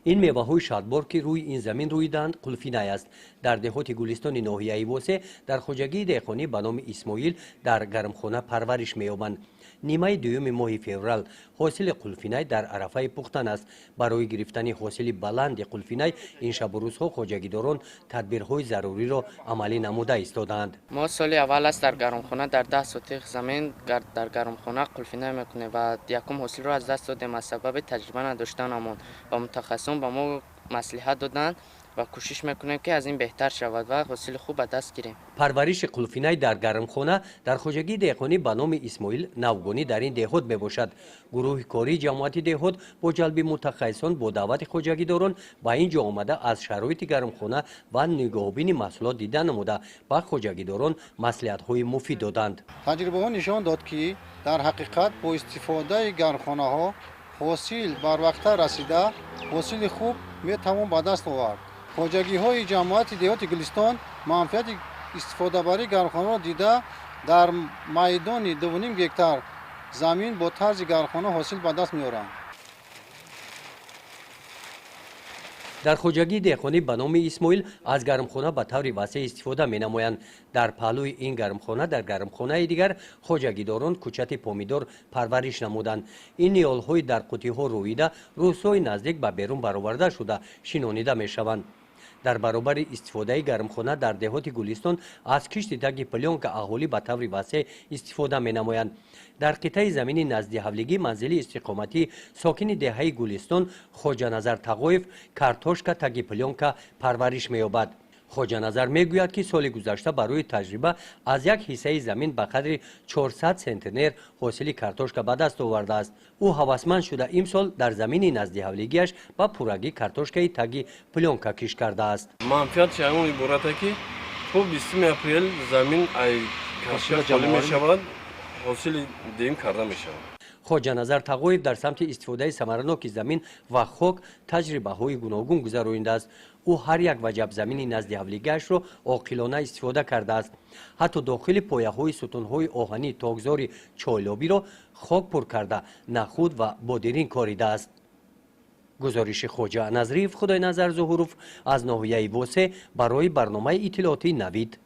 این میوه‌های شادبار که روی این زمین رویدند قلفینای است. در دهات گلستان ناحیه واسه در خواجگی دهقانی به نام اسماعیل در گرمخانه پرورش می‌یابند. نیمه دوم ماه فوریه حاصل قلفینای در عرفه پختن است. برای گرفتن حاصل بلند قلفینای این شب و روزها خواجگیداران تدبیرهای ضروری را عملی نموده ایستادند. ما سال اول است در گرمخانه در 10 سوتیق زمین در گرمخانه قلفینای میکنیم و یکم حاصل را از دست دادیم از سبب تجربه نداشتنمون و متخصصان به ما مصلحت دادند و کوشش میکنیم که از این بهتر شود و حاصل خوب به دست گیریم. پرورش قلفینای در گرمخانه در خواجگی دهقانی به نام اسماعیل نوگانی در این دهات میباشد. گروه کاری جماعت دهات با جلب متخصصان با دعوت خواجگیداران به اینجا آمده از شرایط گرمخانه و نگاهبین محصولات دیده نموده به خواجگیداران مصلحت‌های مفید دادند. تجربه ها نشان داد که در حقیقت با استفاده گرمخانه ها حاصل بر وقت رسیده حاصل خوب میتوان به دست آورد. خواجگی های جماعت دهات گلستان منفعت استفاده بری گرمخانه را دیده در میدان 2.5 هکتار زمین با طرز گرمخانه حاصل به دست میارند. در خواجگی دهقانی به نام اسماعیل از گرمخانه به طور وسیع استفاده می نمایند. در پهلوی این گرمخانه در گرمخانه دیگر خواجگیداران کوچت پامیدار پرورش نمودند. این نیالهای در قوطی ها رویده روزهای نزدیک به بیرون برآورده شده شنانیده می شوند. در برابر استفاده گرمخانه در دهات گلستان از کشت تگ پلیونک اهالی به طور وسیع استفاده می نمایند. در قطعه زمین نزد حولگی منزلی استقامتی ساکن دهه گلستان خواجه نظر تقویف کارتوشکا تگ پلیونک پرورش می یابد. خواجه نظر میگوید که سال گذشته برای تجربه از یک حصه زمین به قدر 400 سنتنر حاصل کارتوشکا به دست آورده است. او هوسمند شده امسال در زمین نزد حولگیش با پورگی کارتوشکای تگ پلیونکا کش کرده است. منفعت شامل عبارت که تو 20 اپریل زمین ای کارتوشکا خالی می شود حاصل دیم کرده می شود. خواجه نظر تقویف در سمت استفاده ثمرناک زمین و خاک تجربه های گوناگون گذرانیده است. او هر یک وجب زمین نزد حولگیش را عاقلانه استفاده کرده است. حتی داخل پایه های ستون های آهنی تاگزار چایلابی را خاک پر کرده نخود و بادرین کاریده است. گزارش خواجه نظریف خدای نظر ظهوروف از ناحیه واسه برای برنامه اطلاعاتی نوید.